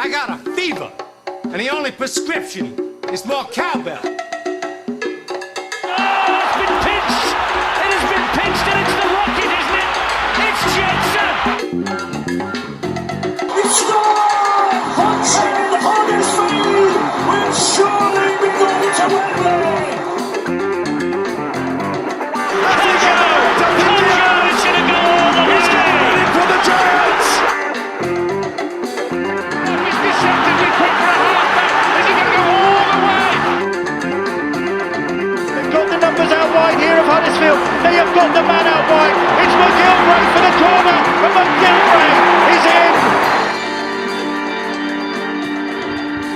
I got a fever, and the only prescription is more cowbell. Oh, it's been pinched! It has been pinched, and it's the Rocket, isn't it? It's Jensen! It's scored! Huddersfield will surely be going to Wembley! Cudjoe is going to go all the way! He's getting ready for the Giants! He's deceptively quick for a half-back. Is he going to go all the way? They've got the numbers out wide here of Huddersfield. They have got the man out wide. It's McGilvray for the corner, and McGilvray is in.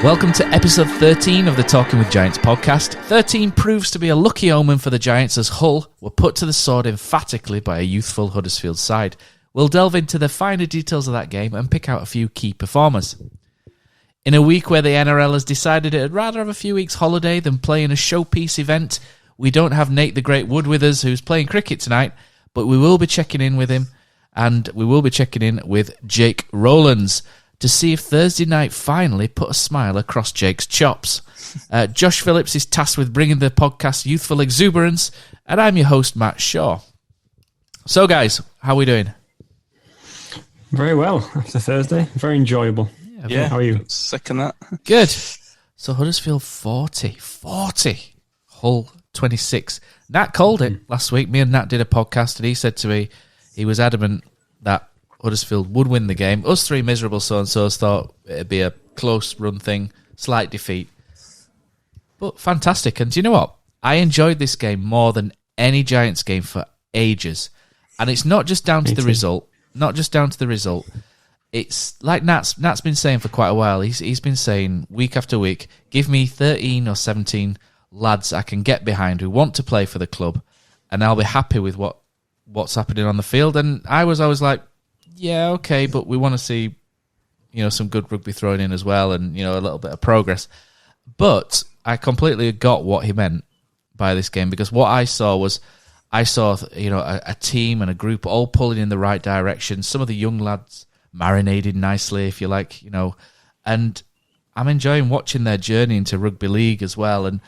Welcome to episode 13 of the Talking with Giants podcast. 13 proves to be a lucky omen for the Giants as Hull were put to the sword emphatically by a youthful Huddersfield side. We'll delve into the finer details of that game and pick out a few key performers. In a week where the NRL has decided it'd rather have a few weeks holiday than play in a showpiece event, we don't have Nate the Great Wood with us, who's playing cricket tonight, but we will be checking in with him, and we will be checking in with Jake Rowlands to see if Thursday night finally put a smile across Jake's chops. Josh Phillips is tasked with bringing the podcast youthful exuberance, and I'm your host, Matt Shaw. So, guys, how are we doing? Very well after Thursday. Very enjoyable. Yeah. How are you? Second that. Good. So Huddersfield 40. Hull 26. Nat called it last week. Me and Nat did a podcast, and he said to me he was adamant that Huddersfield would win the game. Us three miserable so-and-sos thought it'd be a close run thing, slight defeat. But fantastic. And do you know what? I enjoyed this game more than any Giants game for ages. And it's not just down to the result. It's like Nat's been saying for quite a while. He's been saying week after week, give me 13 or 17 lads I can get behind who want to play for the club, and I'll be happy with what's happening on the field. And I was always like, yeah, okay, but we want to see, some good rugby thrown in as well, and a little bit of progress. But I completely got what he meant by this game, because what I saw was a team and a group all pulling in the right direction. Some of the young lads marinated nicely, if you like, and I'm enjoying watching their journey into rugby league as well. And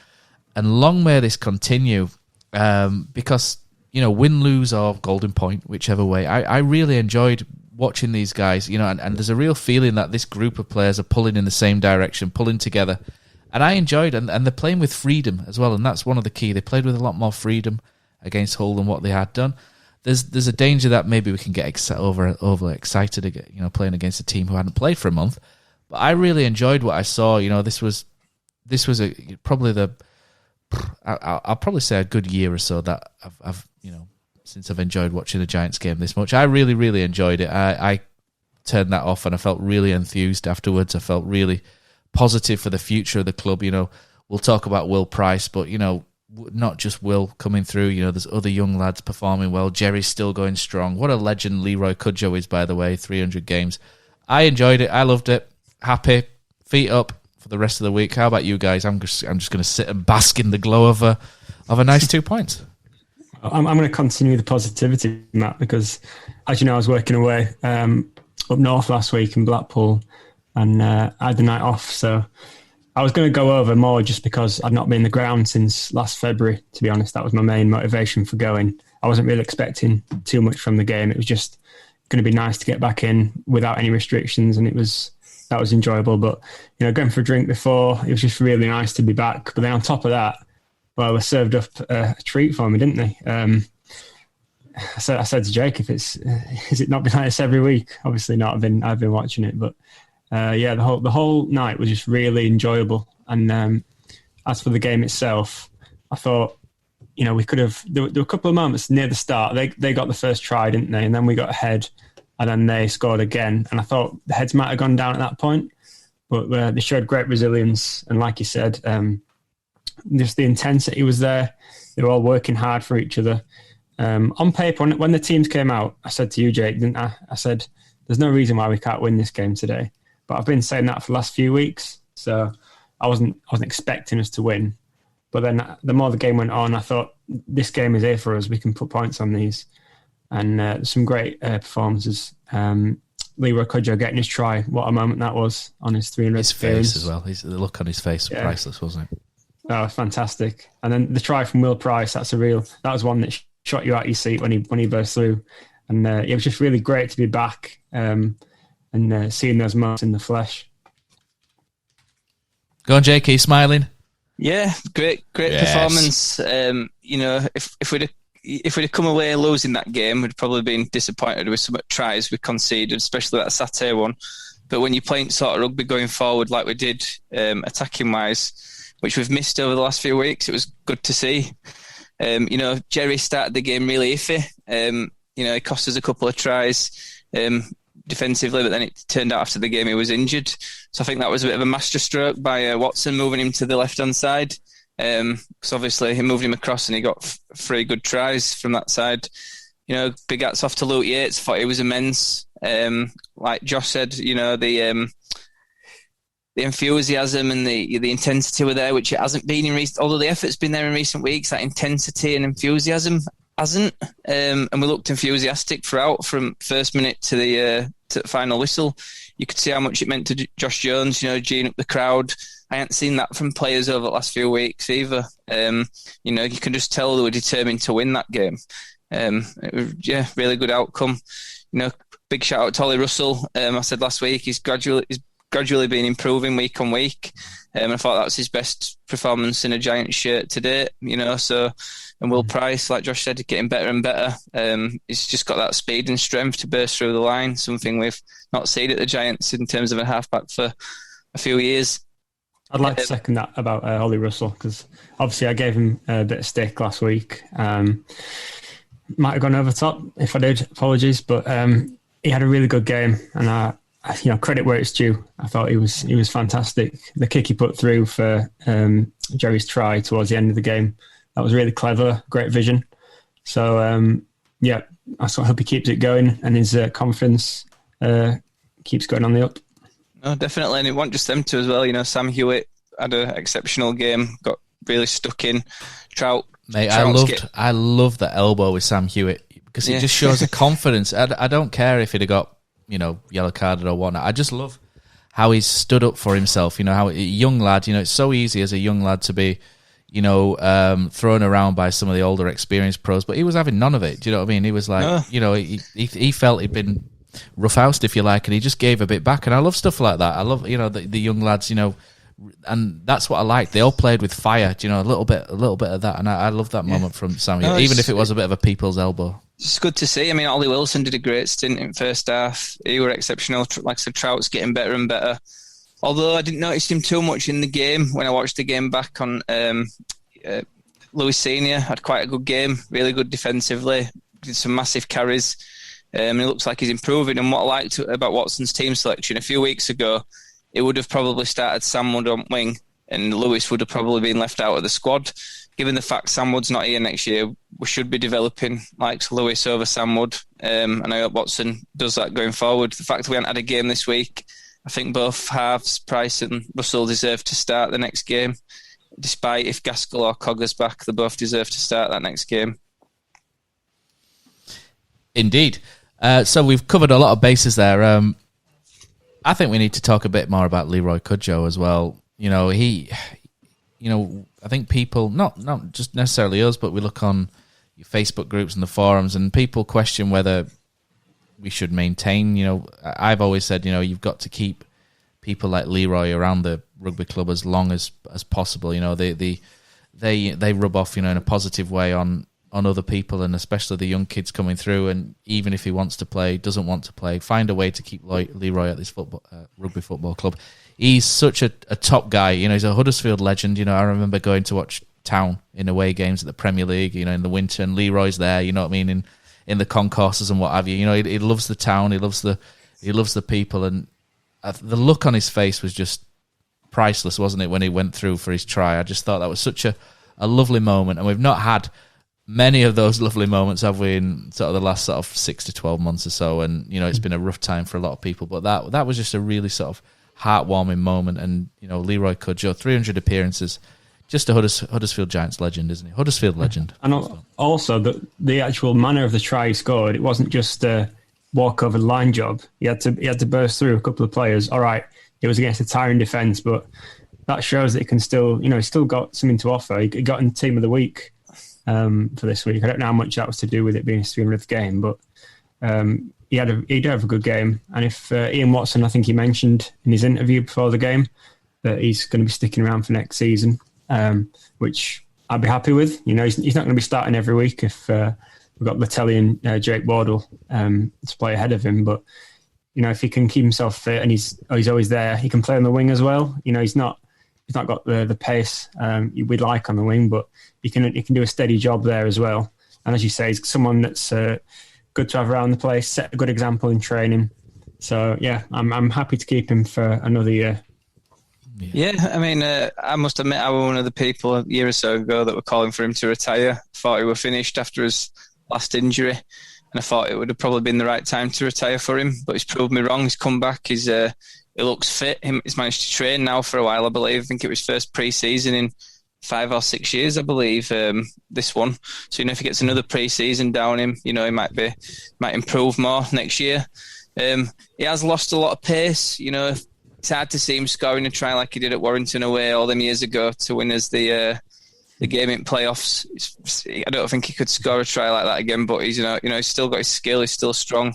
long may this continue, because win, lose, or golden point, whichever way. I really enjoyed watching these guys, and there's a real feeling that this group of players are pulling in the same direction, pulling together. And I enjoyed it, and they're playing with freedom as well, and that's one of the key. They played with a lot more freedom against Hull than what they had done. There's a danger that maybe we can get overly excited again, playing against a team who hadn't played for a month. But I really enjoyed what I saw. This was I'll probably say a good year or so that I've since I've enjoyed watching the Giants game this much. I really, really enjoyed it. I turned that off and I felt really enthused afterwards. I felt really positive for the future of the club. We'll talk about Will Price, but not just Will coming through. There's other young lads performing well. Jerry's still going strong. What a legend Leroy Cudjoe is, by the way. 300 games. I enjoyed it. I loved it. Happy. Feet up for the rest of the week. How about you guys? I'm just going to sit and bask in the glow of a nice 2 points. I'm going to continue the positivity, Matt, because as you know, I was working away up north last week in Blackpool, and I had the night off. So I was going to go over more just because I'd not been in the ground since last February, to be honest. That was my main motivation for going. I wasn't really expecting too much from the game. It was just going to be nice to get back in without any restrictions, and that was enjoyable. But, going for a drink before, it was just really nice to be back. But then on top of that, well, they served up a treat for me, didn't they? I said to Jake, is it not been like this every week? Obviously not. I've been watching it, but the whole night was just really enjoyable. And as for the game itself, I thought, we could have. There were a couple of moments near the start. They got the first try, didn't they? And then we got ahead, and then they scored again. And I thought the heads might have gone down at that point, but they showed great resilience. And like you said, just the intensity was there. They were all working hard for each other. On paper, when the teams came out, I said to you, Jake, didn't I? I said, there's no reason why we can't win this game today. But I've been saying that for the last few weeks, so I wasn't expecting us to win. But then the more the game went on, I thought, this game is here for us. We can put points on these. And some great performances. Leroy Cudjoe getting his try. What a moment that was on his 300th His appearance. face as well. The look on his face was priceless, wasn't it? Oh, fantastic! And then the try from Will Price. That was one that shot you out your seat when he burst through, and it was just really great to be back and seeing those moments in the flesh. Go on, Jake. Are you smiling? Yeah, great performance. If we'd have come away losing that game, we'd probably been disappointed with some tries we conceded, especially that Saturday one. But when you're playing sort of rugby going forward like we did, attacking wise, which we've missed over the last few weeks, it was good to see. Jerry started the game really iffy. He cost us a couple of tries defensively, but then it turned out after the game he was injured. So I think that was a bit of a masterstroke by Watson, moving him to the left-hand side. Because obviously he moved him across and he got 3 good tries from that side. Big hats off to Luke Yates. Thought he was immense. Like Josh said, the enthusiasm and the intensity were there, which it hasn't been in recent. Although the effort's been there in recent weeks, that intensity and enthusiasm hasn't. And we looked enthusiastic throughout, from first minute to the final whistle. You could see how much it meant to Josh Jones. Geeing up the crowd. I hadn't seen that from players over the last few weeks either. You can just tell they were determined to win that game. It was, really good outcome. Big shout out to Ollie Russell. I said last week he's gradually been improving week on week. I thought that was his best performance in a Giants shirt to date. And Will Price, like Josh said, getting better and better. He's just got that speed and strength to burst through the line, something we've not seen at the Giants in terms of a halfback for a few years. I'd like to second that about Ollie Russell, because obviously I gave him a bit of stick last week. Might have gone over the top. If I did, apologies. But he had a really good game, and credit where it's due. I thought he was fantastic. The kick he put through for Jerry's try towards the end of the game, that was really clever, great vision. So I sort of hope he keeps it going, and his confidence keeps going on the up. No, definitely, and it wasn't just them two as well. Sam Hewitt had an exceptional game, got really stuck in. Trout, mate, I loved that elbow with Sam Hewitt, because it just shows a confidence. I don't care if he'd have got yellow carded or whatnot. I just love how he's stood up for himself. How a young lad. It's so easy as a young lad to be, thrown around by some of the older experienced pros, but he was having none of it. Do you know what I mean? He was like, he felt he'd been roughhoused, if you like, and he just gave a bit back. And I love stuff like that. I love, the young lads, and that's what I liked. They all played with fire, a little bit of that. And I love that moment from Sam, even if it was a bit of a people's elbow. It's good to see. I mean, Ollie Wilson did a great stint in first half. He were exceptional. Like I said, Trout's getting better and better. Although I didn't notice him too much in the game. When I watched the game back on, Lewis Senior had quite a good game, really good defensively, did some massive carries. It looks like he's improving. And what I liked about Watson's team selection, a few weeks ago, it would have probably started Sam Wood on wing, and Lewis would have probably been left out of the squad. Given the fact Sam Wood's not here next year, we should be developing like Lewis over Sam Wood. And I hope Watson does that going forward. The fact we haven't had a game this week, I think both halves, Price and Russell, deserve to start the next game. Despite if Gaskell or Cogger's back, they both deserve to start that next game. Indeed. So we've covered a lot of bases there. I think we need to talk a bit more about Leroy Cudjoe as well. I think people, not just necessarily us, but we look on your Facebook groups and the forums, and people question whether we should maintain. I've always said, you've got to keep people like Leroy around the rugby club as long as possible. They rub off, in a positive way on other people, and especially the young kids coming through. And even if he wants to play, doesn't want to play, find a way to keep Leroy at this rugby football club. He's such a top guy. He's a Huddersfield legend. I remember going to watch Town in away games at the Premier League, in the winter, and Leroy's there, you know what I mean, in the concourses and what have you. He loves the town, he loves the people, and the look on his face was just priceless, wasn't it, when he went through for his try? I just thought that was such a lovely moment, and we've not had many of those lovely moments, have we, in sort of the last sort of 6 to 12 months or so, and it's been a rough time for a lot of people, but that was just a really sort of heartwarming moment. And Leroy Cudjoe, 300 appearances, just a Huddersfield Giants legend, isn't he? Huddersfield legend. And also the actual manner of the try he scored, it wasn't just walk over the line job. He had to burst through a couple of players. All right, it was against a tiring defence, but that shows that he can still, he's still got something to offer. He got in Team of the Week for this week. I don't know how much that was to do with it being his 300th game, but he did have a good game. And if Ian Watson, I think he mentioned in his interview before the game that he's going to be sticking around for next season, which I'd be happy with. He's not going to be starting every week if we've got Latelli and Jake Wardle to play ahead of him. But if he can keep himself fit and he's always there, he can play on the wing as well. He's not got the pace we'd like on the wing, but he can do a steady job there as well. And as you say, he's someone that's good to have around the place, set a good example in training. So yeah, I'm happy to keep him for another year. Yeah, I mean, I must admit I was one of the people a year or so ago that were calling for him to retire. Thought he were finished after his last injury, and I thought it would have probably been the right time to retire for him. But he's proved me wrong. He's come back. He looks fit. He's managed to train now for a while, I believe. I think it was first pre-season in 5 or 6 years, I believe, this one. So, if he gets another pre-season down him, he might improve more next year. He has lost a lot of pace. It's hard to see him scoring a try like he did at Warrington away all them years ago to win us the game in playoffs. I don't think he could score a try like that again, but he's he's still got his skill. He's still strong.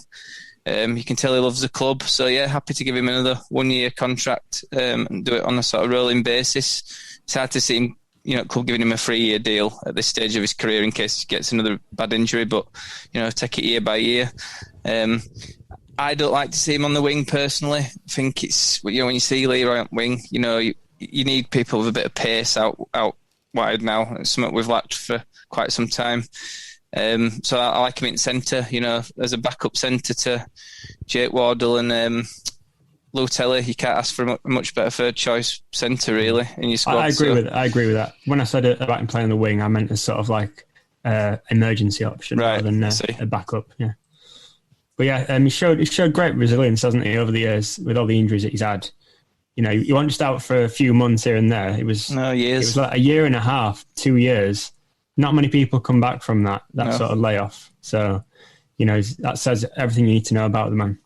You can tell he loves the club. So yeah, happy to give him another 1-year contract and do it on a sort of rolling basis. It's hard to see him, club giving him a 3-year deal at this stage of his career in case he gets another bad injury. But take it year by year. I don't like to see him on the wing personally. I think it's when you see Leroy on wing, you need people with a bit of pace out wide now. It's something we've lacked for quite some time. So I like him in centre, as a backup centre to Jake Wardle and Latelli. You can't ask for a much better third choice centre really in your squad. I agree with that. When I said about him playing on the wing, I meant as sort of like emergency option rather than a backup. Yeah. But yeah, he showed great resilience, hasn't he, over the years with all the injuries that he's had. He wasn't just out for a few months here and there. It was years. It was like a year and a half, 2 years. Not many people come back from that sort of layoff. So, that says everything you need to know about the man.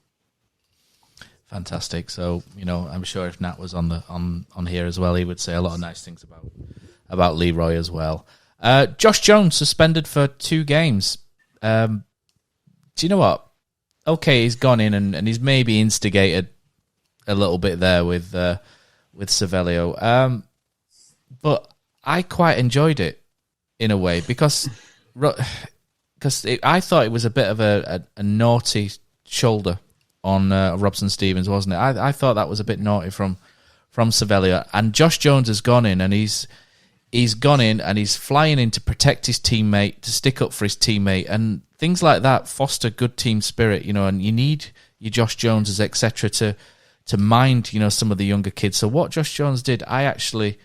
Fantastic. So, I'm sure if Nat was on here as well, he would say a lot of nice things about Leroy as well. Josh Jones suspended for 2 games. Do you know what? Okay, he's gone in and he's maybe instigated a little bit there with Savelio. But I quite enjoyed it in a way because I thought it was a bit of a naughty shoulder on Robson Stevens, wasn't it? I thought that was a bit naughty from Savelio. And Josh Jones has gone in and he's gone in and he's flying in to protect his teammate, to stick up for his teammate, and things like that foster good team spirit, and you need your Josh Joneses, etc., to mind, some of the younger kids. So what Josh Jones did, I actually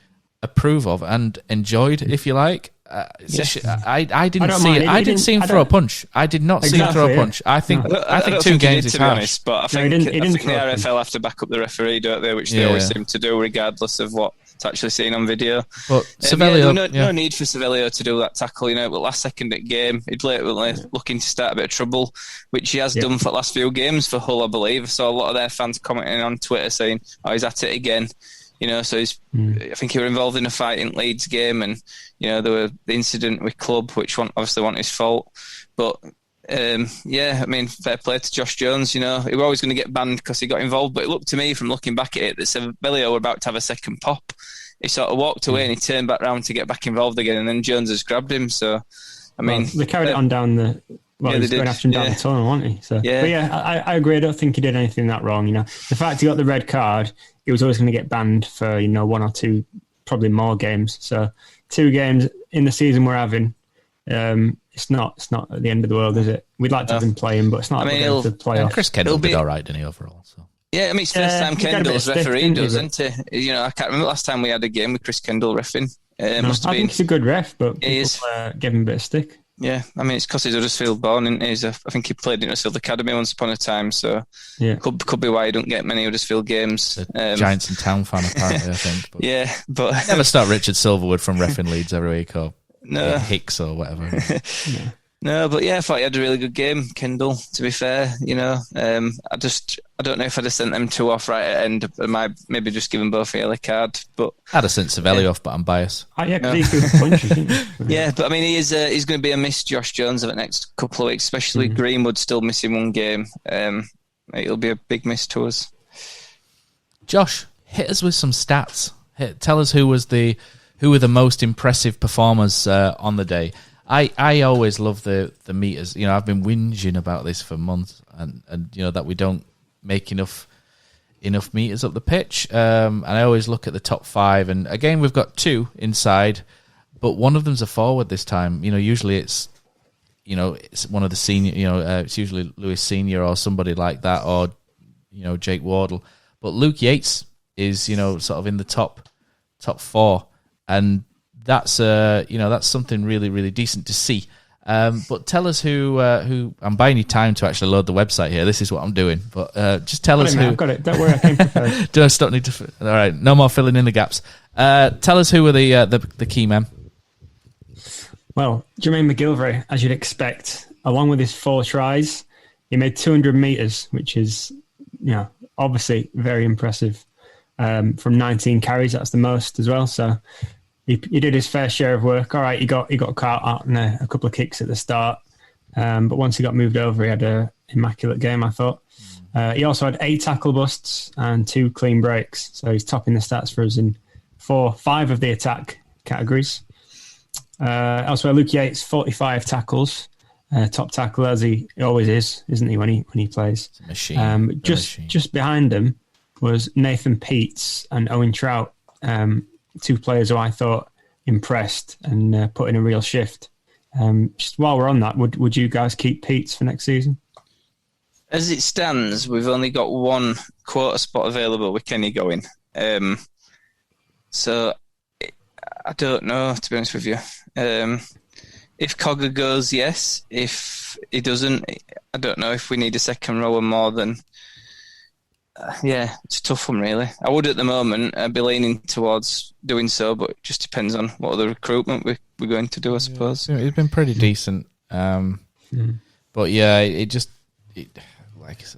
approve of and enjoyed, if you like. I didn't see him throw a punch. I did not see him throw a punch. I think 2 games is harsh. Honest, but I think the RFL have to back up the referee, don't they? Which they always seem to do, regardless of what it's actually seen on video. But Savelio, no need for Savelio to do that tackle. But last second at game, he'd blatantly looking to start a bit of trouble, which he has done for the last few games for Hull, I believe. I saw a lot of their fans commenting on Twitter saying, "Oh, he's at it again." So he's. I think he was involved in a fight in Leeds game, and there were the incident with club, which obviously wasn't his fault. But fair play to Josh Jones. He was always going to get banned because he got involved. But it looked to me, from looking back at it, that Savelio were about to have a second pop. He sort of walked away and he turned back round to get back involved again, and then Jones has grabbed him. So, they carried it on down the. Well, he was going after him down the tunnel, wasn't he? So, yeah. But I agree. I don't think he did anything that wrong. The fact he got the red card, he was always going to get banned for 1 or 2, probably more games. So 2 games in the season we're having, it's not at the end of the world, is it? We'd like to have him playing, but it's not at the end of the playoffs. Chris Kendall did all right, didn't he, overall? So. Yeah, it's first time Kendall's refereeing, isn't it? I can't remember last time we had a game with Chris Kendall reffing. I think he's a good ref, but people give him a bit of stick. Yeah, it's because he's Huddersfield born, and I think he played in Huddersfield Academy once upon a time, so could be why he don't get many Huddersfield games. Giants in town fan, apparently, I think. But but never start Richard Silverwood from reffing Leeds every week, or Hicks or whatever. No, but yeah, I thought he had a really good game, Kendall, to be fair. I don't know if I'd have sent them 2 off right at end. I might maybe just give them both a yellow card. But I'd have sent Savelli off, but I'm biased. Yeah, because he threw punches, didn't he? Yeah, but I mean, he's going to be a miss, Josh Jones, over the next couple of weeks, especially Greenwood still missing 1 game. It'll be a big miss to us. Josh, hit us with some stats. Tell us who were the most impressive performers on the day. I always love the meters. I've been whinging about this for months, and that we don't make enough meters up the pitch. And I always look at the top 5, and again we've got 2 inside, but one of them's a forward this time. Usually it's one of the senior. It's usually Lewis Senior or somebody like that, or Jake Wardle. But Luke Yates is sort of in the top 4, and that's something really, really decent to see. But tell us who I'm buying you time to actually load the website here. This is what I'm doing. But just tell us who. I've got it. Don't worry, I came prepared. Don't need to. All right, no more filling in the gaps. Tell us who were the key men. Well, Jermaine McGilvray, as you'd expect, along with his 4 tries, he made 200 metres, which is obviously very impressive. From 19 carries, that's the most as well. So he did his fair share of work. All right, he got caught out in a couple of kicks at the start, but once he got moved over, he had an immaculate game, I thought. He also had 8 tackle busts and 2 clean breaks, so he's topping the stats for us in 5 of the attack categories. Elsewhere, Luke Yates, 45 tackles, top tackler as he always is, isn't he, when he plays? It's a machine. Just behind him was Nathan Peets and Owen Trout. 2 players who I thought impressed and put in a real shift. Just while we're on that, would you guys keep Peets for next season? As it stands, we've only got 1 quota spot available with Kenny going. So I don't know, to be honest with you. If Cogger goes, yes. If he doesn't, I don't know if we need a second rower more than... it's a tough one, really. I would at the moment. I'd be leaning towards doing so, but it just depends on what other recruitment we're going to do, I suppose. It's been pretty decent. But yeah,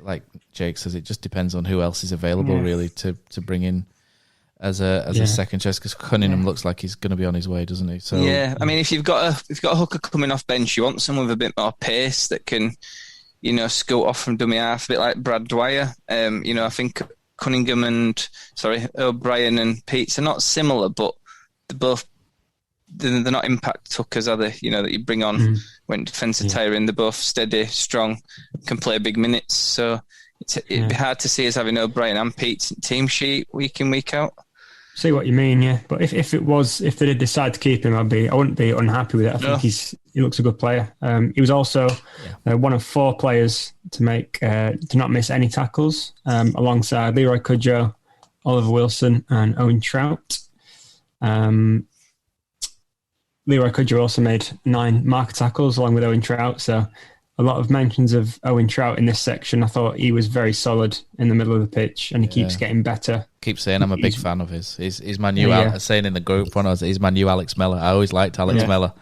like Jake says, it just depends on who else is available, really, to bring in as a second choice, because Cunningham looks like he's going to be on his way, doesn't he? So yeah, I mean, if you've got a hooker coming off bench, you want someone with a bit more pace that can, scoot off from dummy half, a bit like Brad Dwyer. I think Cunningham O'Brien and Peets are not similar, but they're not impact hookers, are they? That you bring on when defence are tiring. They're both steady, strong, can play big minutes. So it'd be hard to see us having O'Brien and Peets team sheet week in, week out. See what you mean, yeah. But if they did decide to keep him, I wouldn't be unhappy with it. I think he looks a good player. He was also one of 4 players to not miss any tackles, alongside Leroy Cudjoe, Oliver Wilson, and Owen Trout. Leroy Cudjoe also made 9 mark tackles along with Owen Trout, so a lot of mentions of Owen Trout in this section. I thought he was very solid in the middle of the pitch, and he keeps getting better. Keep saying I'm a big fan of his. He's my new saying in the group when he's my new Alex Mellor. I always liked Alex Mellor,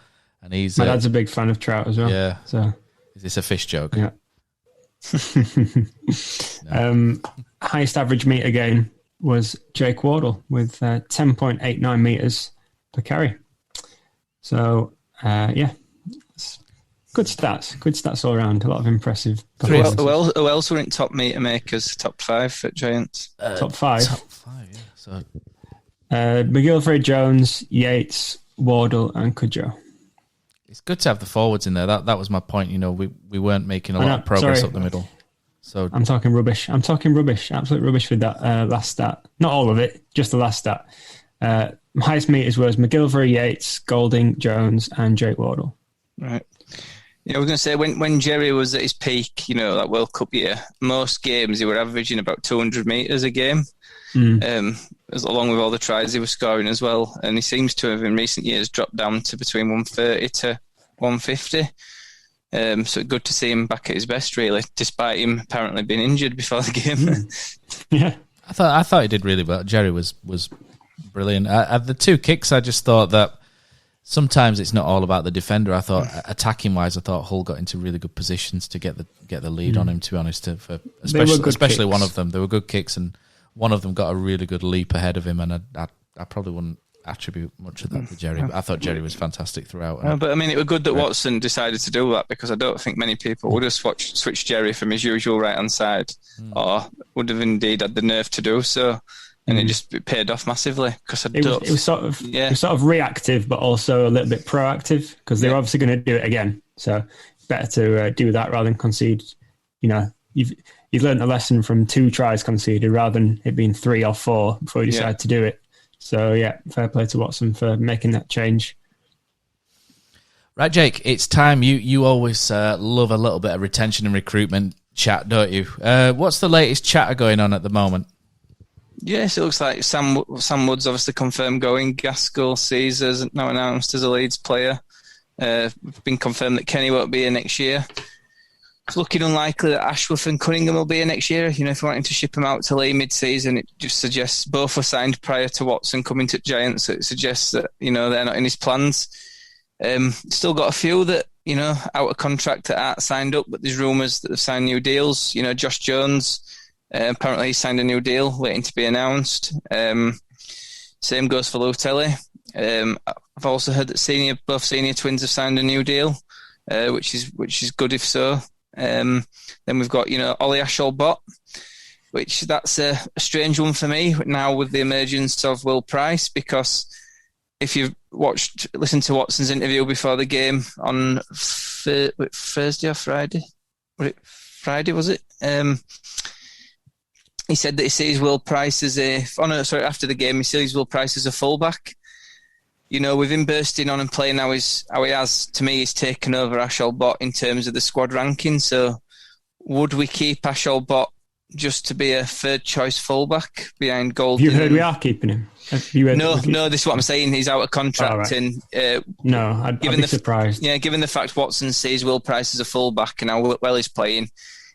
and he's my dad's a big fan of Trout as well. Yeah. So is this a fish joke? Yeah. Highest average meter gain was Jake Wardle with 10.89 meters per carry. So good stats all around. A lot of impressive performances. Who else were in top meter makers? Top 5 at Giants. Top 5. Top 5. Yeah. So McGilvray, Jones, Yates, Wardle, and Cudjoe. It's good to have the forwards in there. That was my point. We weren't making a lot of progress up the middle. So I'm talking rubbish. Absolute rubbish with that last stat. Not all of it, just the last stat. Highest meters was McGilvray, Yates, Golding, Jones, and Jake Wardle. Right. I was going to say, when Jerry was at his peak, that World Cup year, most games he were averaging about 200 metres a game, along with all the tries he was scoring as well. And he seems to have, in recent years, dropped down to between 130 to 150. So good to see him back at his best, really, despite him apparently being injured before the game. Yeah, I thought he did really well. Jerry was brilliant. The 2 kicks, I just thought that sometimes it's not all about the defender. I thought attacking wise, I thought Hull got into really good positions to get the lead on him. To be honest, especially one of them, they were good kicks, and one of them got a really good leap ahead of him. And I probably wouldn't attribute much of that to Jerry, but I thought Jerry was fantastic throughout. But I mean, it was good that Watson decided to do that, because I don't think many people would have switched Jerry from his usual right hand side, or would have indeed had the nerve to do so. And it paid off massively, because it was sort of reactive, but also a little bit proactive, because they're obviously going to do it again. So it's better to do that rather than concede. You've learned a lesson from 2 tries conceded rather than it being 3 or 4 before you decide to do it. So fair play to Watson for making that change. Right, Jake, it's time. You always love a little bit of retention and recruitment chat, don't you? What's the latest chatter going on at the moment? Yes, it looks like Sam Wood's obviously confirmed going. Gaskell Caesar's now announced as a Leeds player. Been confirmed that Kenny won't be here next year. It's looking unlikely that Ashworth and Cunningham will be here next year. If you're wanting to ship them out to Lee mid-season, it just suggests both were signed prior to Watson coming to Giants. So it suggests that, they're not in his plans. Still got a few that, out of contract that aren't signed up, but there's rumours that they've signed new deals. Josh Jones, apparently he signed a new deal waiting to be announced. Same goes for Lutelli. I've also heard that both senior twins have signed a new deal, which is good if so. Then we've got, Ollie Asholbot, which that's a strange one for me now with the emergence of Will Price, because if you've listened to Watson's interview before the game on Thursday or Friday, was it? He said that he sees Will Price as after the game, he sees Will Price as a fullback. With him bursting on and playing how he has, to me, he's taken over Asholbot in terms of the squad ranking. So would we keep Asholbot just to be a third choice fullback behind Golden? Have you heard we are keeping him? No, this is what I'm saying. He's out of contract. Right. And no, I'd be surprised. Yeah, given the fact Watson sees Will Price as a fullback and how well he's playing,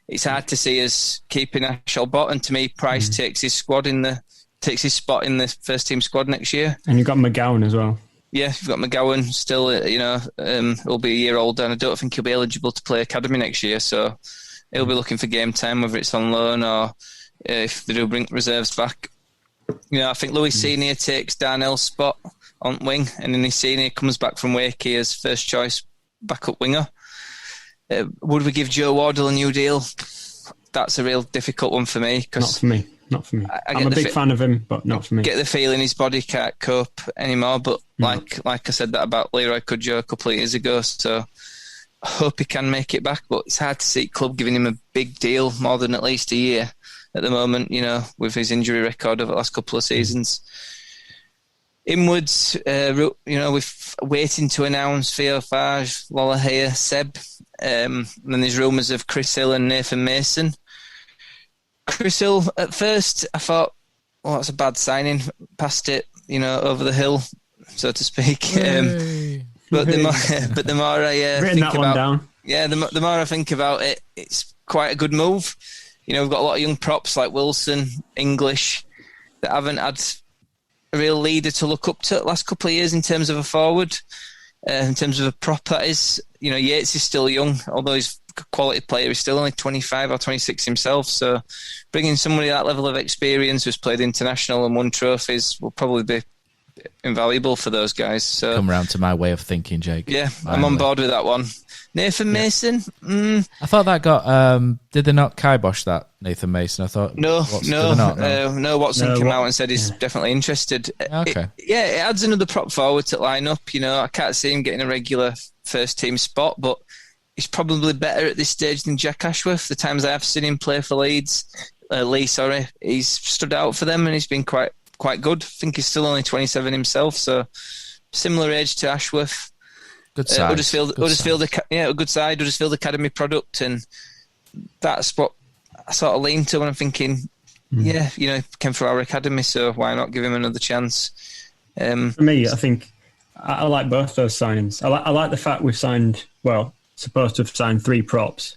it's hard to see us keeping Asholbot. And to me, Price takes his spot in the first team squad next year. And you've got McGowan as well. Yeah, you've got McGowan still, he'll be a year older, and I don't think he'll be eligible to play academy next year, so he'll be looking for game time, whether it's on loan or if they do bring reserves back. I think Louis Senior takes Darnell's spot on wing, and then his Senior comes back from Wakey as first choice backup winger. Would we give Joe Wardle a new deal? That's a real difficult one for me. Not for me. I'm a big fan of him, but not for me. Get the feeling his body can't cope anymore. But like I said that about Leroy Cudjoe a couple of years ago, so I hope he can make it back. But it's hard to see club giving him a big deal more than at least a year at the moment. With his injury record over the last couple of seasons. Inwards, we're waiting to announce Theo Farge, Lollahea, Seb, and then there's rumours of Chris Hill and Nathan Mason. Chris Hill, at first, I thought, that's a bad signing. Passed it, over the hill, so to speak. But the more I think about, the more I think about it, it's quite a good move. We've got a lot of young props like Wilson, English, that haven't had a real leader to look up to the last couple of years in terms of a forward, in terms of a prop. That is, Yates is still young, although he's quality player. He's still only 25 or 26 himself, so bringing somebody that level of experience who's played international and won trophies will probably be invaluable for those guys. So come round to my way of thinking, Jake. Yeah, I'm on board with that one. Nathan Mason. I thought that got. Did they not kibosh that Nathan Mason? I thought no. Watson came out and said he's definitely interested. Okay. It adds another prop forward to line up. I can't see him getting a regular first team spot, but he's probably better at this stage than Jack Ashworth. The times I have seen him play for Lee, he's stood out for them and he's been quite good. I think he's still only 27 himself, so similar age to Ashworth. Good side. Huddersfield, a good side. Huddersfield Academy product, and that's what I sort of lean to when I'm thinking, came through our academy, so why not give him another chance? For me, I think I like both those signings. I like the fact we've signed, supposed to have signed 3 props,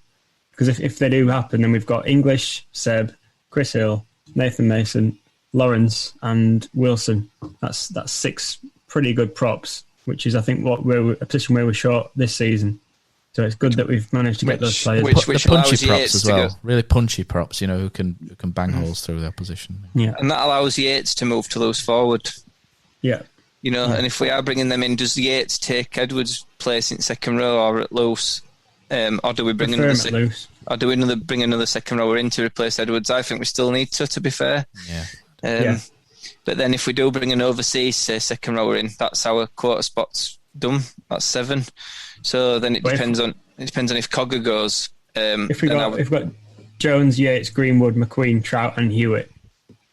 because if they do happen, then we've got English, Seb, Chris Hill, Nathan Mason, Lawrence and Wilson. That's 6 pretty good props which is I think a position where we're short this season. So it's good that we've managed to get those players. Which the punchy allows props Yates as to well. go. Really punchy props, who can bang holes through the opposition. Yeah, And that allows Yates to move to loose forward. yeah. And if we are bringing them in, does Yates take Edwards' place in second row or at loose? Or do we bring Prefer another him at loose. Or do we bring another second rower in to replace Edwards? I think we still need to be fair. Yeah. But then if we do bring an overseas, say, second rower in, that's our quarter spots done. That's 7. So then it depends on if Cogger goes. If we've got Jones, Yates, Greenwood, McQueen, Trout, and Hewitt,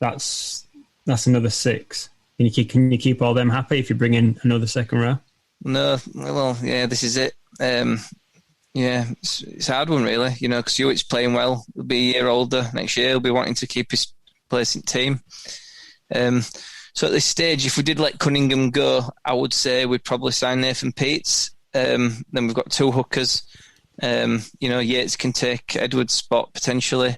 that's another 6. Can you keep all them happy if you bring in another second row? No, well, yeah, this is it. It's a hard one, really, because Hewitt's playing well. He'll be a year older next year. He'll be wanting to keep his place in team. So at this stage, if we did let Cunningham go, I would say we'd probably sign Nathan Peets. Then we've got 2 hookers. Yates can take Edwards' spot potentially.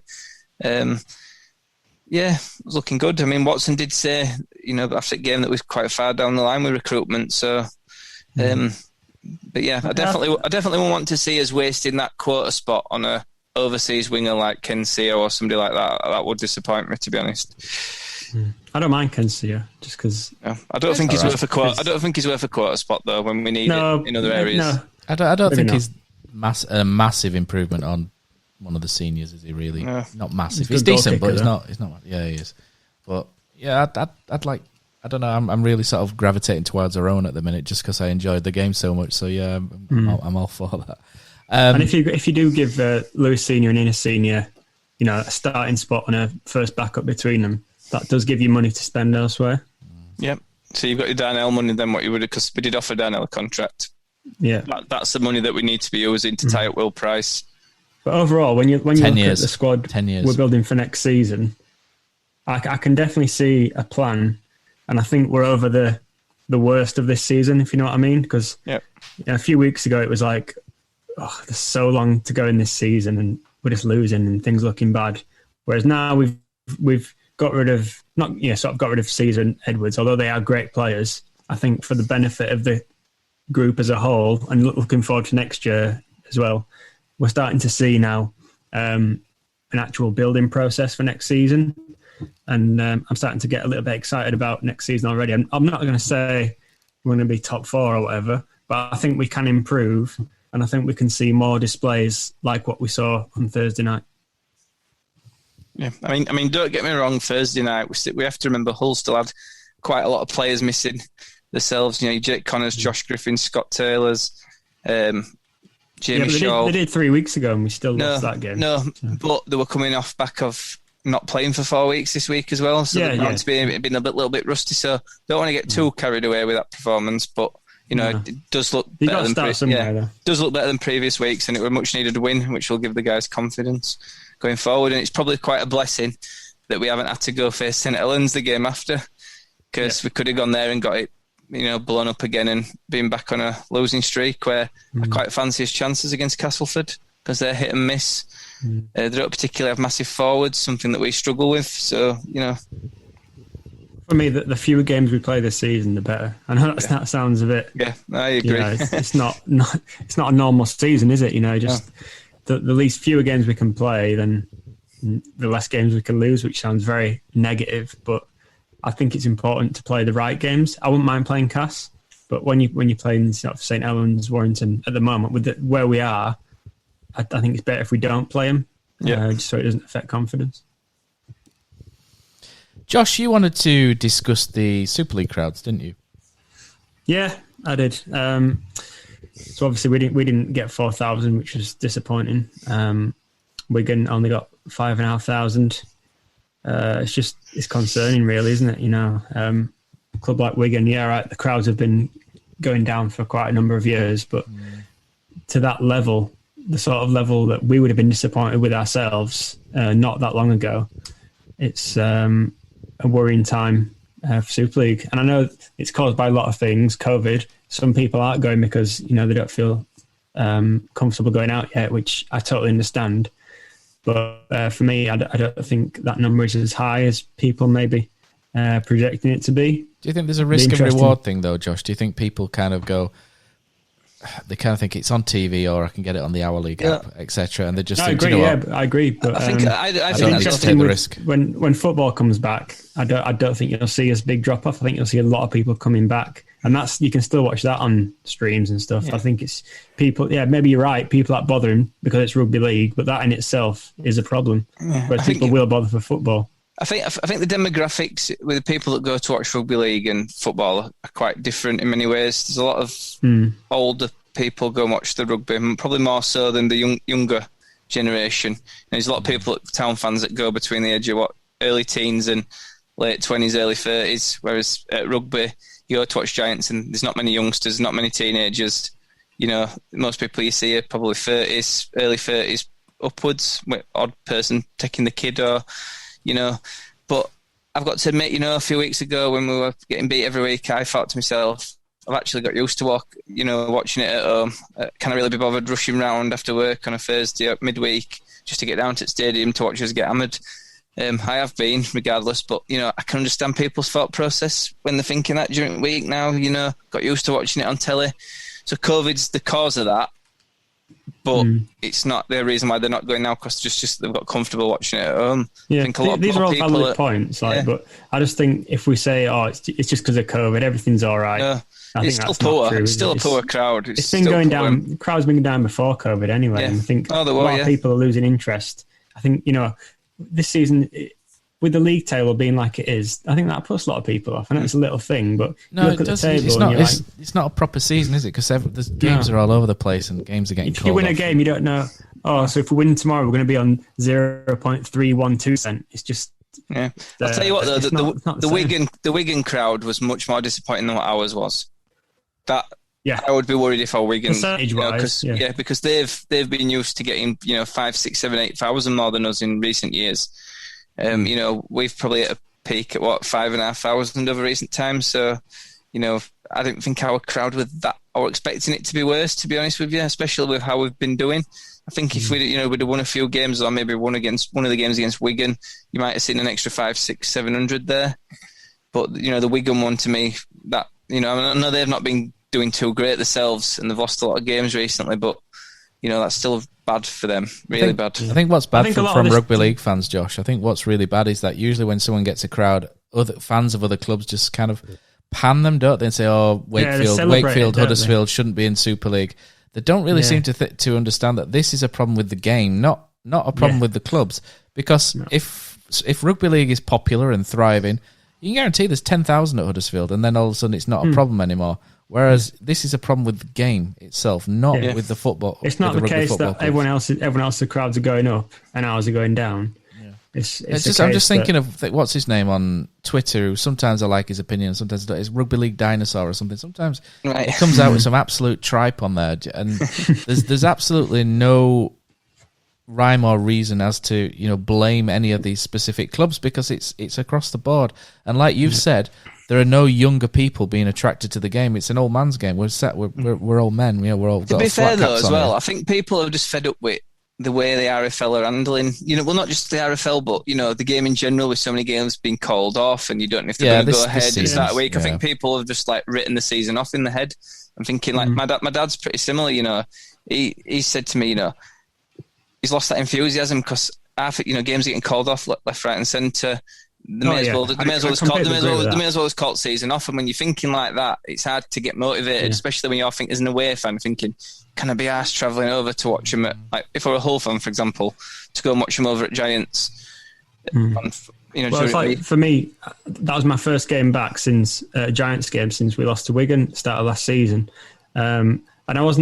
It's looking good. I mean, Watson did say, after the game that was quite far down the line with recruitment. So, but yeah, I definitely want to see us wasting that quarter spot on a overseas winger like Ken Seo or somebody like that. That would disappoint me, to be honest. I don't mind Ken Seo just because. I don't think he's worth a quarter. I don't think he's worth a quarter spot though when we need it in other areas. No, I don't think not. he's a massive improvement on one of the seniors. Is he really? No. Not massive. He's He's a good decent, goal but kicker, he's not. Yeah, he is. But yeah, I'd like. I don't know. I'm really sort of gravitating towards our own at the minute, just because I enjoyed the game so much. So yeah, I'm all for that. And if you do give Lewis Senior and Innes Senior, a starting spot and a first backup between them, that does give you money to spend elsewhere. Yep. So you've got your Darnell money then what you would have, because we did offer Darnell a contract. Yeah, that's the money that we need to be using to tie up Will Price. But overall, when you look at the squad 10 years. we're building for next season, I can definitely see a plan, and I think we're over the worst of this season, if you know what I mean. Because a few weeks ago it was like, there's so long to go in this season, and we're just losing and things looking bad. Whereas now we've got rid of Caesar and Edwards, although they are great players. I think for the benefit of the group as a whole, and looking forward to next year as well, we're starting to see now an actual building process for next season, and I'm starting to get a little bit excited about next season already. I'm not going to say we're going to be top 4 or whatever, but I think we can improve, and I think we can see more displays like what we saw on Thursday night. Yeah, I mean, don't get me wrong. Thursday night, we have to remember Hull still had quite a lot of players missing themselves. Jake Connors, Josh Griffin, Scott Taylor's, Jamie Shaw. They did 3 weeks ago, and we still lost that game. No, but they were coming off back of not playing for 4 weeks this week as well, so they're going to be been a little bit rusty. So don't want to get too carried away with that performance, but. It does look better than previous weeks, and it was a much needed win, which will give the guys confidence going forward. And it's probably quite a blessing that we haven't had to go face St Helens the game after, because we could have gone there and got it, blown up again and been back on a losing streak. Where I quite fancy his chances against Castleford, because they're hit and miss. They don't particularly have massive forwards, something that we struggle with. So for me, the fewer games we play this season, the better. I know that sounds a bit. Yeah, I agree. It's not a normal season, is it? The least fewer games we can play, then the less games we can lose, which sounds very negative. But I think it's important to play the right games. I wouldn't mind playing Cass, but when you're playing St Helens, Warrington at the moment, with where we are, I think it's better if we don't play them, just so it doesn't affect confidence. Josh, you wanted to discuss the Super League crowds, didn't you? Yeah, I did. So obviously we didn't get 4,000, which was disappointing. Wigan only got 5,500. It's concerning, really, isn't it? A club like Wigan, the crowds have been going down for quite a number of years, but to that level, the sort of level that we would have been disappointed with ourselves not that long ago, it's a worrying time for Super League. And I know it's caused by a lot of things, COVID. Some people aren't going because, they don't feel comfortable going out yet, which I totally understand. But for me, I don't think that number is as high as people may be projecting it to be. Do you think there's a risk and reward thing though, Josh? Do you think people kind of go, they kind of think it's on TV or I can get it on the Hour League app, etc. And they just think, agree, you know what? I agree. But I think that's just take the risk. When football comes back, I don't think you'll see as big drop off. I think you'll see a lot of people coming back, and you can still watch that on streams and stuff. Yeah. I think it's people. Yeah, maybe you're right. People that bother him because it's rugby league, but that in itself is a problem. Whereas people will bother for football. I think the demographics with the people that go to watch rugby league and football are quite different in many ways. There's a lot of older people go and watch the rugby, probably more so than the younger generation. And there's a lot of people, town fans, that go between the age of early teens and late 20s, early 30s. Whereas at rugby, you go to watch Giants and there's not many youngsters, not many teenagers. You know, most people you see are probably 30s, early 30s upwards. With odd person taking the kid or. You know, but I've got to admit, you know, a few weeks ago when we were getting beat every week, I thought to myself, I've actually got used to watching it at home. Can I really be bothered rushing round after work on a Thursday midweek just to get down to the stadium to watch us get hammered? I have been, regardless, but, you know, I can understand people's thought process when they're thinking that during the week now, you know, got used to watching it on telly. So COVID's the cause of that. But it's not the reason why they're not going now, because just they've got comfortable watching it at home. Yeah, I think a lot these of are all people valid points. But I just think if we say, it's just because of COVID, everything's all right. No, I it's think still that's poor. It's still a poor crowd. It's been going down. The crowd's been down before COVID anyway. And I think a lot of people are losing interest. I think, you know, this season, with the league table being like it is, I think that puts a lot of people off. I know it's a little thing, but no, look at the table. It's not a proper season, is it? Because the games are all over the place and games are getting called. If you win a game, you don't know. So if we win tomorrow, we're going to be on 0.312%. It's just. Yeah, I'll tell you what though, the Wigan crowd was much more disappointing than what ours was. I would be worried if our Wigan, percentage-wise, because they've been used to getting 5, 6, 7, 8,000 more than us in recent years. You know, we've probably at a peak at 5,500 over recent times. So, you know, I don't think our crowd with that, or expecting it to be worse, to be honest with you, especially with how we've been doing. I think if we'd have won a few games, or maybe won against one of the games against Wigan, you might have seen an extra 5, 6, 700 there. But, you know, the Wigan one, to me, that, you know, I know they've not been doing too great themselves and they've lost a lot of games recently, but, you know, that's still bad for them, really bad. I think what's bad from rugby league fans, Josh, I think what's really bad is that usually when someone gets a crowd, other fans of other clubs just kind of pan them, don't they, and say, Wakefield, Huddersfield shouldn't be in Super League. They don't really seem to understand that this is a problem with the game, not a problem with the clubs. Because if rugby league is popular and thriving, you can guarantee there's 10,000 at Huddersfield, and then all of a sudden it's not a problem anymore. Whereas this is a problem with the game itself, not with the football. It's not the case that everyone else, the crowds are going up and ours are going down. Yeah. I'm just thinking of what's his name on Twitter. Who sometimes I like his opinion, sometimes I don't. It's Rugby League Dinosaur or something. Sometimes he comes out with some absolute tripe on there, and there's absolutely no rhyme or reason as to blame any of these specific clubs, because it's across the board. And like you've said, there are no younger people being attracted to the game. It's an old man's game. We're old men. We're all. To be fair though, as well, I think people are just fed up with the way the RFL are handling. Not just the RFL, but the game in general. With so many games being called off, and you don't know if they're going to go ahead. It's that week. I think people have just written the season off in the head. I'm thinking my dad's pretty similar. He said to me, he's lost that enthusiasm because games are getting called off left, right, and centre. They may as well have called season off. And when you're thinking like that, it's hard to get motivated, especially when you're thinking as an away fan, thinking, can I be arsed travelling over to watch them? If I were a Hull fan, for example, to go and watch them over at Giants. For me, that was my first game back since Giants game since we lost to Wigan start of last season, and I was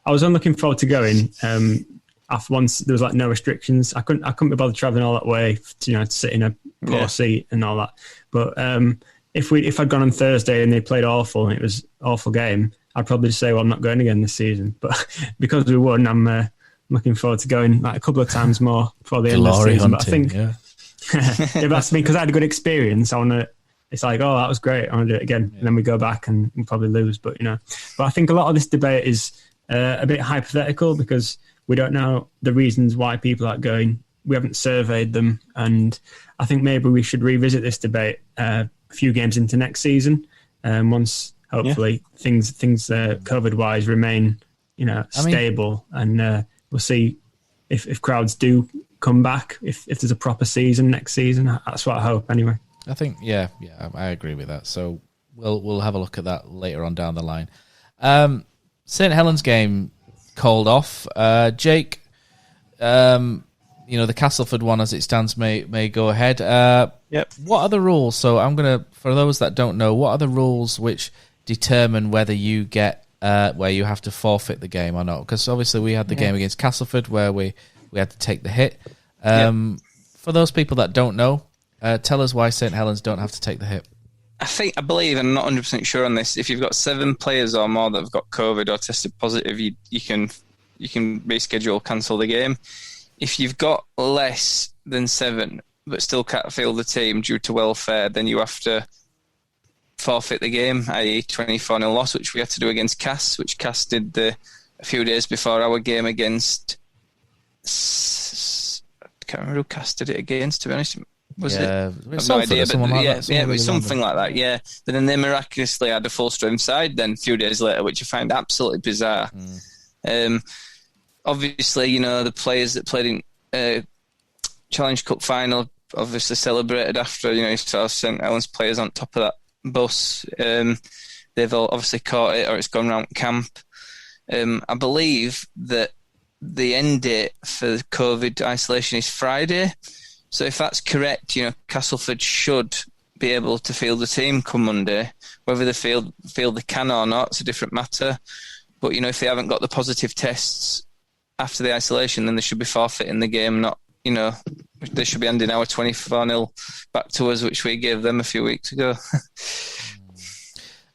looking forward to going. After once there was no restrictions, I couldn't be bothered travelling all that way to sit in a poor seat and all that. But if I'd gone on Thursday and they played awful and it was an awful game, I'd probably just say, well, I'm not going again this season. But because we won, I'm looking forward to going a couple of times more before the end of the season. Hunting, but I think that's me, because I had a good experience. It's like, oh, that was great, I want to do it again. And then we go back and we probably lose. But but I think a lot of this debate is a bit hypothetical, because we don't know the reasons why people aren't going. We haven't surveyed them, and I think maybe we should revisit this debate a few games into next season. Once hopefully things COVID wise remain stable, and we'll see if crowds do come back. If there's a proper season next season, that's what I hope anyway. I think I agree with that. So we'll have a look at that later on down the line. St Helens game called off. Jake, the Castleford one as it stands may go ahead. Yep. What are the rules? So for those that don't know, what are the rules which determine whether you get where you have to forfeit the game or not? Because obviously we had the game against Castleford where we had to take the hit. For those people that don't know, tell us why St Helens don't have to take the hit. I believe, and I'm not 100% sure on this, if you've got 7 players or more that have got COVID or tested positive, you can reschedule, cancel the game. If you've got less than 7 but still can't field the team due to welfare, then you have to forfeit the game, i.e. 24-0 loss, which we had to do against Cass, which Cass did a few days before our game against... I can't remember who Cass did it against, to be honest. Was it? I have no idea, but it was something like that, yeah. But then they miraculously had a full-strength side then a few days later, which I find absolutely bizarre. Obviously, the players that played in Challenge Cup final obviously celebrated after, you saw St Helens players on top of that bus. They've all obviously caught it, or it's gone round camp. I believe that the end date for COVID isolation is Friday. So if that's correct, Castleford should be able to field the team come Monday. Whether they feel they can or not, it's a different matter. But, if they haven't got the positive tests after the isolation, then they should be forfeiting the game, not, they should be handing our 24-0 back to us, which we gave them a few weeks ago.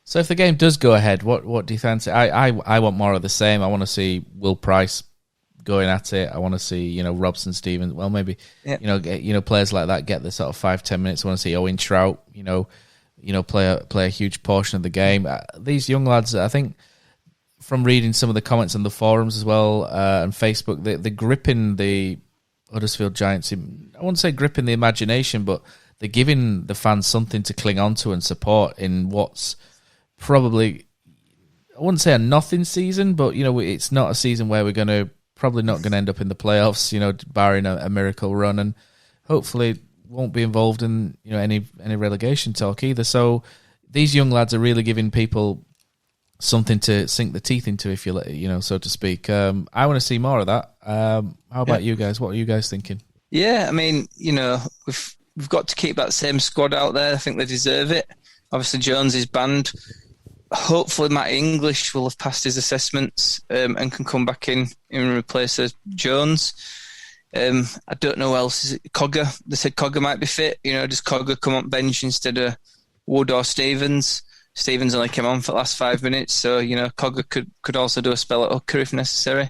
So if the game does go ahead, what do you fancy? I want more of the same. I want to see Will Price going at it. I want to see, Robson Stevens. Well, maybe, players like that get the sort of 5-10 minutes. I want to see Owen Trout, play a huge portion of the game. These young lads, I think, from reading some of the comments on the forums as well and Facebook, they're gripping the Huddersfield Giants. I wouldn't say gripping the imagination, but they're giving the fans something to cling on to and support in what's probably, I wouldn't say a nothing season, but it's not a season where we're probably not going to end up in the playoffs, barring a miracle run, and hopefully won't be involved in any relegation talk either. So these young lads are really giving people something to sink the teeth into, if you so to speak. I want to see more of that. How about you guys? What are you guys thinking? Yeah, I mean, we've got to keep that same squad out there. I think they deserve it. Obviously, Jones is banned. Hopefully, Matt English will have passed his assessments and can come back in and replace Jones. I don't know who else. Is it Cogger? They said Cogger might be fit. Does Cogger come on bench instead of Wood or Stevens? Stevens only came on for the last 5 minutes, so Cogger could also do a spell at hooker if necessary.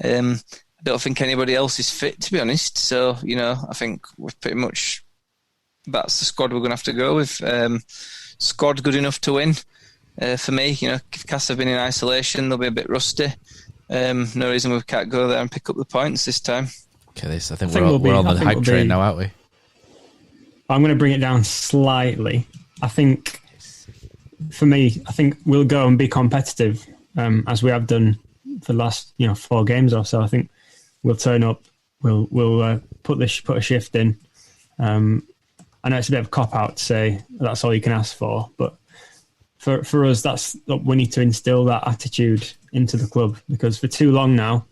I don't think anybody else is fit, to be honest. So I think we're pretty much, that's the squad we're going to have to go with. Squad good enough to win. For me, if Cass have been in isolation, they'll be a bit rusty. No reason we can't go there and pick up the points this time. Okay, I think we're on the hype train now, aren't we? I'm going to bring it down slightly. I think, for me, we'll go and be competitive as we have done for the last 4 games or so. I think we'll turn up. We'll put a shift in. I know it's a bit of a cop out to say that's all you can ask for, but for us, we need to instill that attitude into the club, because for too long now,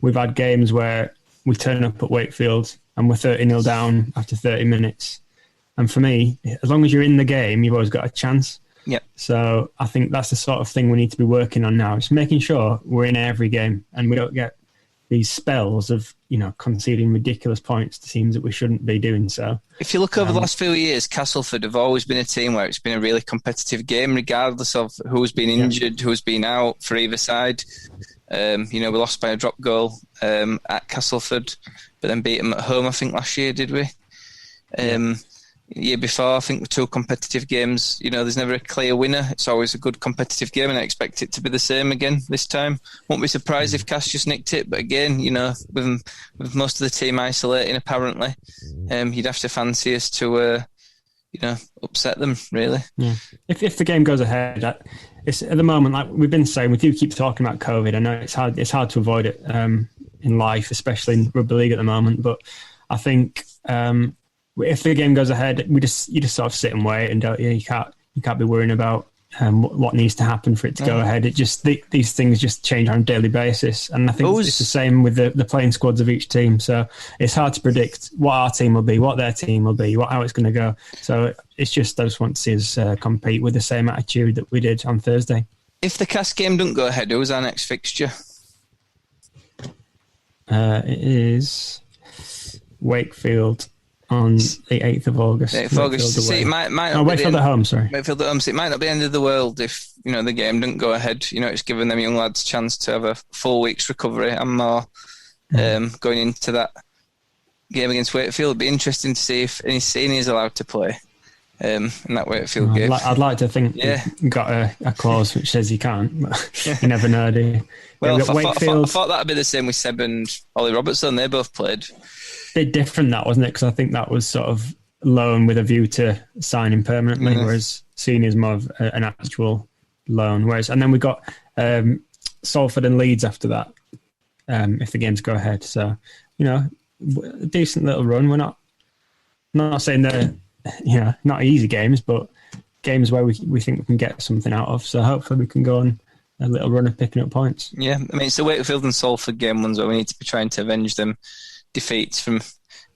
we've had games where we turn up at Wakefield and we're 30-0 down after 30 minutes. And for me, as long as you're in the game, you've always got a chance. Yep. So I think that's the sort of thing we need to be working on now. It's making sure we're in every game and we don't get these spells of, conceding ridiculous points to teams that we shouldn't be doing so. If you look over the last few years, Castleford have always been a team where it's been a really competitive game, regardless of who's been injured, who's been out for either side. We lost by a drop goal at Castleford, but then beat them at home, I think, last year, did we? Year before, I think, with 2 competitive games. There's never a clear winner. It's always a good competitive game, and I expect it to be the same again this time. Won't be surprised if Cass just nicked it, but again, with most of the team isolating, apparently, you'd have to fancy us to, upset them really. Yeah. If the game goes ahead, it's at the moment, like we've been saying, we do keep talking about COVID. I know it's hard to avoid it in life, especially in rugby league at the moment. But I think if the game goes ahead, you just sort of sit and wait, and you can't be worrying about what needs to happen for it to go ahead. It just these things just change on a daily basis, and I think it's the same with the playing squads of each team. So it's hard to predict what our team will be, what their team will be, how it's going to go. So it's just I just want to see us compete with the same attitude that we did on Thursday. If the Cas game doesn't go ahead, who's our next fixture? It is Wakefield on the 8th of August. 8th of August. See, it might not Wakefield at home, sorry. Wakefield at home. So it might not be the end of the world if, the game doesn't go ahead. It's given them young lads a chance to have a full week's recovery and more going into that game against Wakefield. It'd be interesting to see if any seniors are allowed to play in that Wakefield game. I'd like to think you've got a clause which says you can't, but you never know, do you? Well, I thought that'd be the same with Seb and Ollie Robertson. They both played. Bit different that, wasn't it? Because I think that was sort of loan with a view to signing permanently, whereas senior's more of an actual loan. And then we got Salford and Leeds after that, if the games go ahead. So, a decent little run. We're not saying they're not easy games, but games where we think we can get something out of. So hopefully we can go on a little run of picking up points. Yeah, I mean, it's the Wakefield and Salford game ones where we need to be trying to avenge them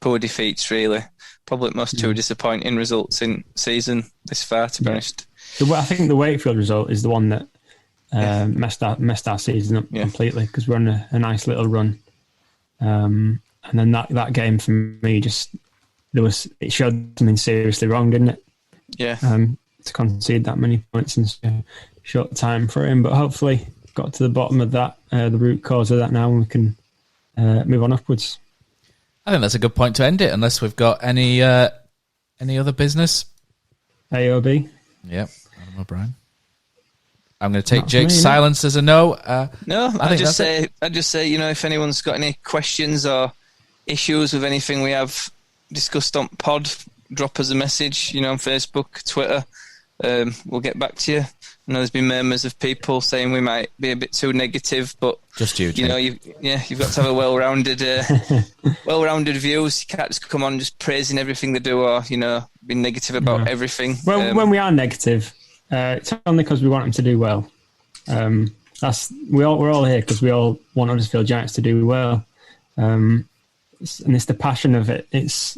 poor defeats, really. Probably most two disappointing results in season this far, to be honest. I think the Wakefield result is the one that messed our season up completely, because we're on a nice little run. And then that game for me it showed something seriously wrong, didn't it? Yeah. To concede that many points in such a short time for him, but hopefully got to the bottom of that, the root cause of that now, and we can move on upwards. I think that's a good point to end it, unless we've got any other business. AOB. Yep, Adam O'Brien. I'm going to take Jake's silence as a no. I'd just say, if anyone's got any questions or issues with anything we have discussed on pod, drop us a message, on Facebook, Twitter. We'll get back to you. I know there's been murmurs of people saying we might be a bit too negative, but just you've got to have a well-rounded views. You can't just come on just praising everything they do, or be negative about everything. Well, when we are negative, it's only because we want them to do well. We're all here because we all want Huddersfield Giants to do well, and it's the passion of it. It's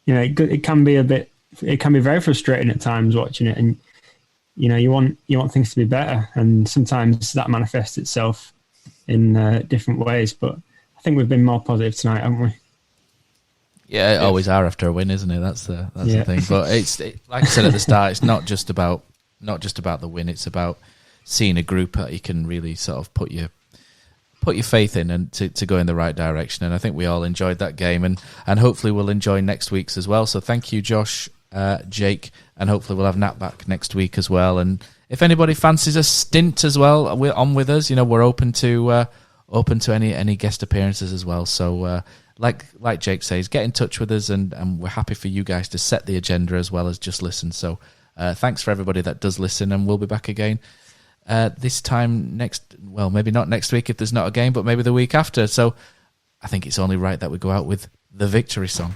it can be very frustrating at times watching it, and you want things to be better, and sometimes that manifests itself in different ways. But I think we've been more positive tonight, haven't we? Yeah, always are after a win, isn't it? That's the thing. But it's like I said at the start, it's not just about the win. It's about seeing a group that you can really sort of put your faith in and to go in the right direction. And I think we all enjoyed that game, and hopefully we'll enjoy next week's as well. So thank you, Josh, Jake, and hopefully we'll have Nat back next week as well. And if anybody fancies a stint as well, we're on with us. We're open to any guest appearances as well. So like Jake says, get in touch with us, and we're happy for you guys to set the agenda as well as just listen. So thanks for everybody that does listen, and we'll be back again this time maybe not next week if there's not a game, but maybe the week after. So I think it's only right that we go out with the victory song.